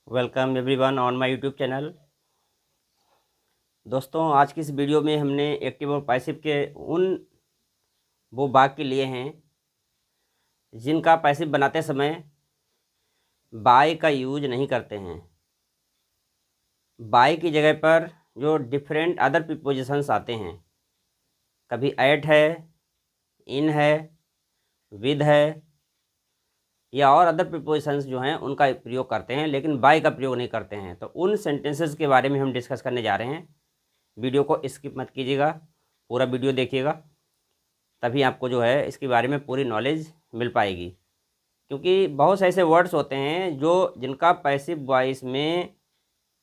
Welcome everyone on my YouTube channel. दोस्तों, आज की इस वीडियो में हमने एक्टिव और पैसिव के वो वाक्य लिए हैं जिनका पैसिव बनाते समय बाय का यूज नहीं करते हैं। बाय की जगह पर जो डिफरेंट अदर प्रीपोजिशंस आते हैं, कभी एट है, इन है, विद है या और अदर प्रीपोजिशंस जो हैं उनका प्रयोग करते हैं, लेकिन बाय का प्रयोग नहीं करते हैं। तो उन सेंटेंसेस के बारे में हम डिस्कस करने जा रहे हैं। वीडियो को स्किप मत कीजिएगा, पूरा वीडियो देखिएगा, तभी आपको जो है इसके बारे में पूरी नॉलेज मिल पाएगी। क्योंकि बहुत से ऐसे वर्ड्स होते हैं जिनका पैसिव वॉइस में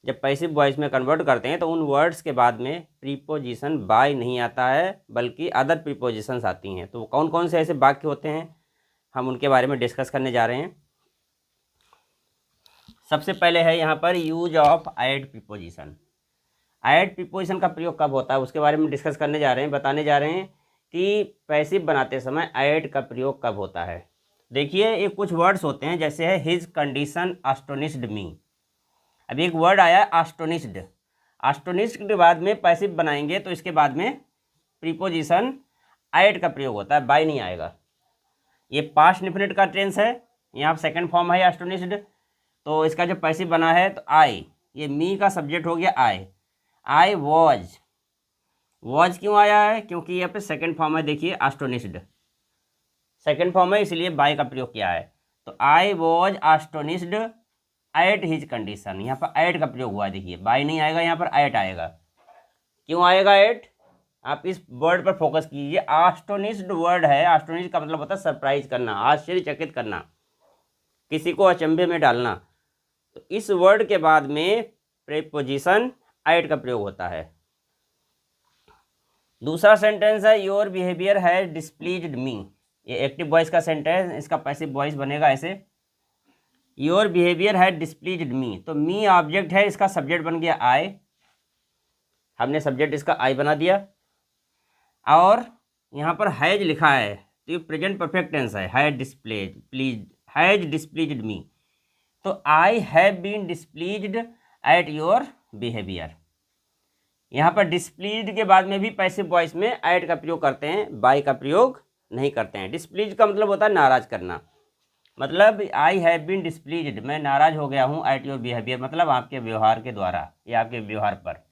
जब पैसिव वॉइस में कन्वर्ट करते हैं तो उन वर्ड्स के बाद में प्रीपोजिशन बाय नहीं आता है, बल्कि अदर प्रीपोजिशंस आती हैं। तो कौन कौन से ऐसे वाक्य होते हैं, हम उनके बारे में डिस्कस करने जा रहे हैं। सबसे पहले है यहाँ पर use of add preposition. Add preposition का प्रयोग कब होता है उसके बारे में डिस्कस करने जा रहे हैं, बताने जा रहे हैं कि पैसिव बनाते समय ऐड का प्रयोग कब होता है। देखिए, ये कुछ वर्ड्स होते हैं, जैसे है हिज कंडीशन एस्टोनिश्ड मी। अब एक वर्ड आया एस्टोनिश्ड। एस्टोनिश्ड के बाद में पैसिव बनाएंगे तो इसके बाद में प्रीपोजिशन ऐड का प्रयोग होता है, बाय नहीं आएगा। ये पास्ट इंडेफिनिट का टेंस है, यहाँ सेकंड फॉर्म है एस्टोनिश्ड, तो इसका जो पैसिव बना है तो आई, ये मी का सब्जेक्ट हो गया आई वॉज क्यों आया है? क्योंकि यहाँ पे सेकंड फॉर्म है, देखिए एस्टोनिश्ड सेकंड फॉर्म है, इसलिए बाय का प्रयोग किया है। तो I was astonished at his condition, यहाँ पर एट का प्रयोग हुआ है। देखिए, बाय नहीं आएगा, यहाँ पर एट आएगा। क्यों आएगा एट? आप इस वर्ड पर फोकस कीजिए। एस्टोनिश्ड वर्ड है, एस्टोनिश्ड का मतलब होता है सरप्राइज करना, आश्चर्यचकित करना, किसी को अचंभे में डालना। तो इस वर्ड के बाद में प्रीपोजिशन ऐड का प्रयोग होता है। दूसरा सेंटेंस है योर बिहेवियर है डिस्प्लीज्ड मी। ये एक्टिव वॉइस का सेंटेंस, इसका पैसिव वॉइस बनेगा ऐसे, योर बिहेवियर है डिस्प्लीज्ड मी। तो मी ऑब्जेक्ट है, इसका सब्जेक्ट बन गया आई, हमने सब्जेक्ट इसका आई बना दिया। और यहाँ पर हैज लिखा है, तो ये प्रेजेंट परफेक्ट टेंस है, हैज डिस्प्लीज्ड मी। तो I have been displeased at your behaviour. यहाँ पर डिस्प्लीज्ड के बाद में भी पैसिव वॉइस में एट का प्रयोग करते हैं, बाय का प्रयोग नहीं करते हैं। डिस्प्लीज्ड का मतलब होता है नाराज करना, मतलब आई हैव बीन डिस्प्लीज्ड, मैं नाराज हो गया हूँ एट योर बिहेवियर, मतलब आपके व्यवहार के द्वारा या आपके व्यवहार पर।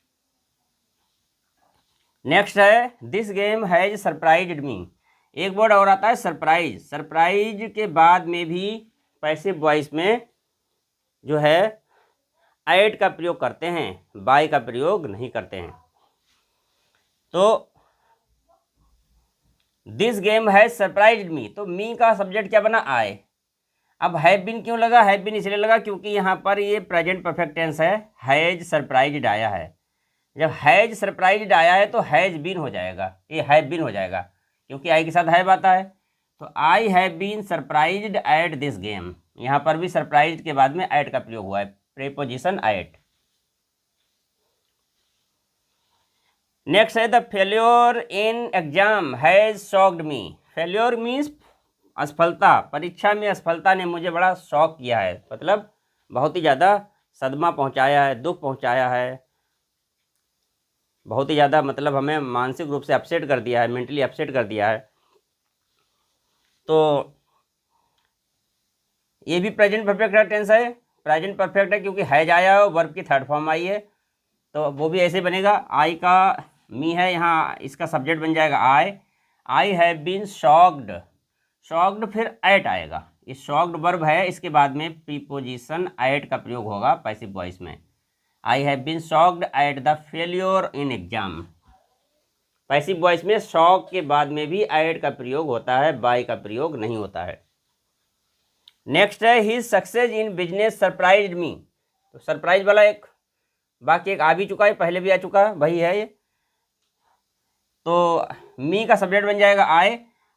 नेक्स्ट है दिस गेम हैज सरप्राइज्ड मी। एक वर्ड और आता है सरप्राइज। सरप्राइज के बाद में भी पैसिव वॉइस में जो है ऐड का प्रयोग करते हैं, बाय का प्रयोग नहीं करते हैं। तो this game has surprised me, तो मी का सब्जेक्ट क्या बना? आई। अब हैव बीन क्यों लगा? हैव बीन इसलिए लगा क्योंकि यहाँ पर ये प्रेजेंट परफेक्ट टेंस है, हैज सरप्राइज्ड आया है। जब हैज सरप्राइज्ड आया है तो हैज बीन हो जाएगा, ये हैव बीन हो जाएगा, क्योंकि आई के साथ हैव आता है। तो I have been surprised at this game, यहाँ पर भी सरप्राइज्ड के बाद में एट का प्रयोग हुआ है, प्रीपोजिशन एट। नेक्स्ट है the failure in exam has shocked me. Failure means असफलता, परीक्षा में असफलता ने मुझे बड़ा शॉक किया है, मतलब बहुत ही ज़्यादा सदमा पहुंचाया है, दुख पहुंचाया है, बहुत ही ज़्यादा, मतलब हमें मानसिक रूप से अपसेट कर दिया है, मेंटली अपसेट कर दिया है। तो ये भी प्रेजेंट परफेक्ट टेंस है, प्रेजेंट परफेक्ट है क्योंकि हैज आया है, वर्ब की थर्ड फॉर्म आई है, तो वो भी ऐसे बनेगा। आई का मी है, यहाँ इसका सब्जेक्ट बन जाएगा I have been shocked, shocked फिर एट आएगा, ये शॉक्ड वर्ब है, इसके बाद में प्रीपोजिशन एट का प्रयोग होगा पैसिव वॉइस में। I have been shocked at the failure in exam. Passive voice में शॉक के बाद में भी एट का प्रयोग होता है, बाय का प्रयोग नहीं होता है। नेक्स्ट है his success in business surprised me. तो सरप्राइज वाला एक वाक्य एक आ भी चुका है, पहले भी आ चुका है, वही है ये। तो मी का सब्जेक्ट बन जाएगा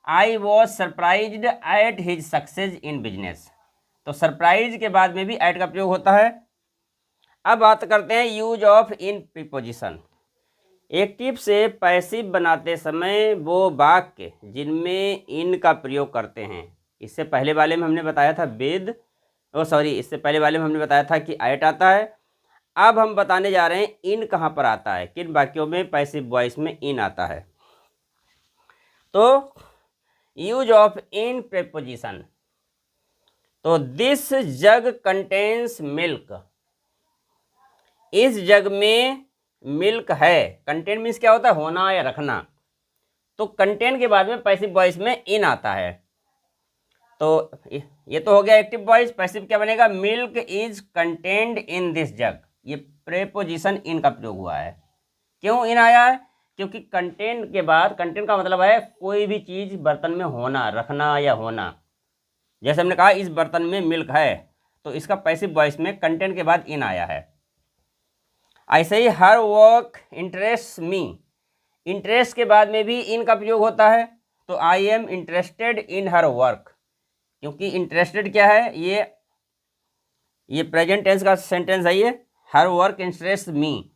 I was surprised at his success in business. तो सरप्राइज के बाद में भी एट का प्रयोग होता है। अब बात करते हैं use of in preposition. Active से पैसिव बनाते समय वो वाक्य जिनमें इन का प्रयोग करते हैं, इससे पहले वाले में हमने बताया था विद, सॉरी, इससे पहले वाले में हमने बताया था कि एट आता है। अब हम बताने जा रहे हैं इन कहाँ पर आता है, किन वाक्यों में पैसिव वॉइस में इन आता है। तो यूज ऑफ इन प्रेपोजिशन, तो दिस जग कंटेन्स मिल्क, इस जग में मिल्क है। कंटेन मीन्स क्या होता है, होना या रखना। तो कंटेन के बाद में पैसिव वॉइस में इन आता है। तो ये तो हो गया एक्टिव वॉइस। पैसिव क्या बनेगा, milk is contained in this जग। ये प्रेपोजिशन इन का प्रयोग हुआ है। क्यों इन आया है, क्योंकि कंटेन के बाद, कंटेन का मतलब है कोई भी चीज़ बर्तन में होना, रखना या होना। जैसे हमने कहा इस बर्तन में मिल्क है, तो इसका पैसिव वॉइस में कंटेन के बाद इन आया है। ऐसे ही हर वर्क इंटरेस्ट मी, इंटरेस्ट के बाद में भी इन का प्रयोग होता है। तो I am interested in her work, क्योंकि इंटरेस्टेड क्या है, ये प्रेजेंट टेंस का सेंटेंस है। ये हर वर्क इंटरेस्ट मी,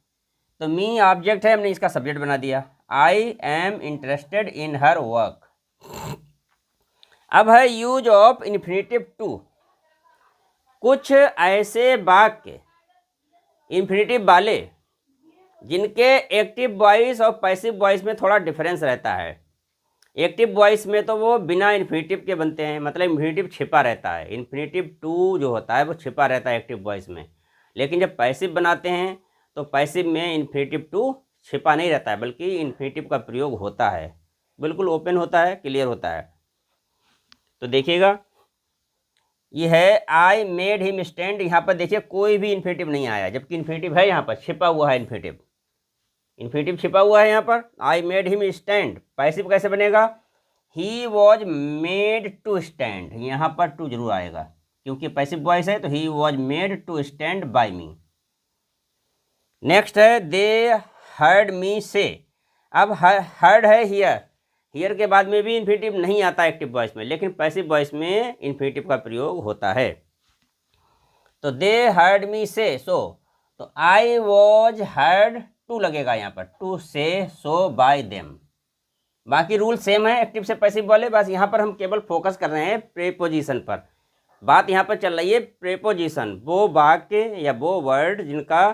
तो मी ऑब्जेक्ट है, हमने इसका सब्जेक्ट बना दिया। I am interested in her work. अब है यूज ऑफ इन्फिनेटिव टू। कुछ ऐसे वाक्य इन्फिनेटिव वाले जिनके एक्टिव वॉइस और पैसिव वॉइस में थोड़ा डिफरेंस रहता है। एक्टिव वॉइस में तो वो बिना इन्फिनेटिव के बनते हैं, मतलब इन्फिनेटिव छिपा रहता है। इन्फिनेटिव टू जो होता है वो छिपा रहता है एक्टिव वॉइस में। लेकिन जब पैसिव बनाते हैं तो पैसिव में इन्फिनेटिव टू छिपा नहीं रहता है, बल्कि इन्फिनेटिव का प्रयोग होता है, बिल्कुल ओपन होता है, क्लियर होता है। तो देखिएगा, ये है आई मेड हिम स्टैंड। यहाँ पर देखिए कोई भी इन्फिनेटिव नहीं आया, जबकि इन्फिनेटिव है, यहाँ पर छिपा हुआ है इन्फिनेटिव। इन्फिनेटिव छिपा हुआ है यहाँ पर। I made him stand, passive कैसे बनेगा, he was made to stand. यहाँ पर टू जरूर आएगा, क्योंकि पैसिव वॉइस है। तो he was made to stand by me. Next है दे हर्ड मी से। अब हर्ड है हियर, हियर के बाद में भी इन्फिनेटिव नहीं आता एक्टिव वॉइस में, लेकिन पैसिव वॉइस में इन्फिनेटिव का प्रयोग होता है। तो दे हर्ड मी से सो, तो आई वॉज हर्ड टू लगेगा यहाँ पर, टू से सो बाय देम। बाकी रूल सेम है एक्टिव से पैसिव वाले, बस यहाँ पर हम केवल फोकस कर रहे हैं प्रेपोजिशन पर। बात यहाँ पर चल रही है प्रेपोजिशन, वो वाक्य या वो वर्ड जिनका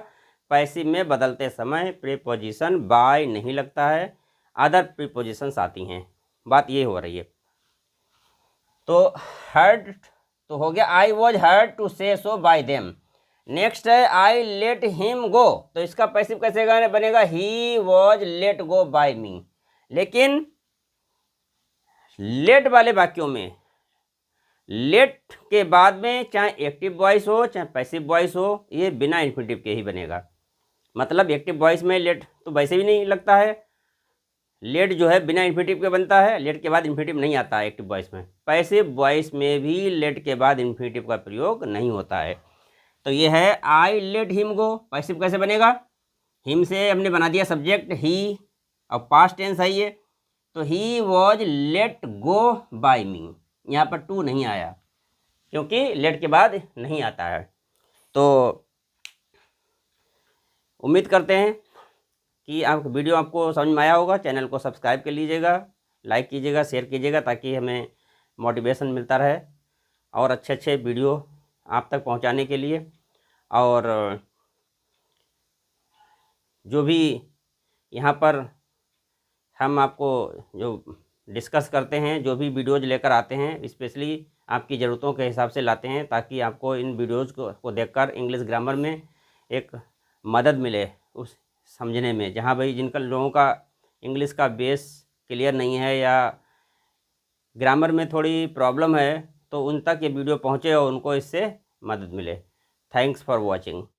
पैसिव में बदलते समय प्रेपोजिशन बाय नहीं लगता है, अदर प्रीपोजिशंस आती हैं। बात ये हो रही है। तो हर्ड तो हो गया, आई वॉज हर्ड टू से सो बाय देम। नेक्स्ट है आई लेट हिम गो, तो इसका पैसिव कैसे बनेगा, he was let go by me. लेकिन लेट वाले वाक्यों में लेट के बाद में चाहे एक्टिव वॉइस हो चाहे पैसिव वॉइस हो, ये बिना इन्फिनेटिव के ही बनेगा। मतलब एक्टिव वॉइस में लेट तो वैसे भी नहीं लगता है, लेट जो है बिना इन्फिनेटिव के बनता है, लेट के बाद इन्फिनेटिव नहीं आता है एक्टिव वॉइस में। पैसिव वॉइस में भी लेट के बाद इन्फिनेटिव का प्रयोग नहीं होता है। तो ये है I let him go, passive कैसे बनेगा, हिम से हमने बना दिया सब्जेक्ट ही, और पास्ट टेंस है ये, तो he was let go by me. यहाँ पर टू नहीं आया, क्योंकि लेट के बाद नहीं आता है। तो उम्मीद करते हैं कि आप वीडियो आपको समझ में आया होगा। चैनल को सब्सक्राइब कर लीजिएगा, लाइक कीजिएगा, शेयर कीजिएगा, ताकि हमें मोटिवेशन मिलता रहे और अच्छे अच्छे वीडियो आप तक पहुंचाने के लिए। और जो भी यहाँ पर हम आपको जो डिस्कस करते हैं, जो भी वीडियोज़ लेकर आते हैं, स्पेशली आपकी ज़रूरतों के हिसाब से लाते हैं, ताकि आपको इन वीडियोज़ को देखकर इंग्लिश ग्रामर में एक मदद मिले उस समझने में। जहाँ भाई जिनका लोगों का इंग्लिश का बेस क्लियर नहीं है या ग्रामर में थोड़ी प्रॉब्लम है, तो उन तक ये वीडियो पहुँचे और उनको इससे मदद मिले। Thanks for watching.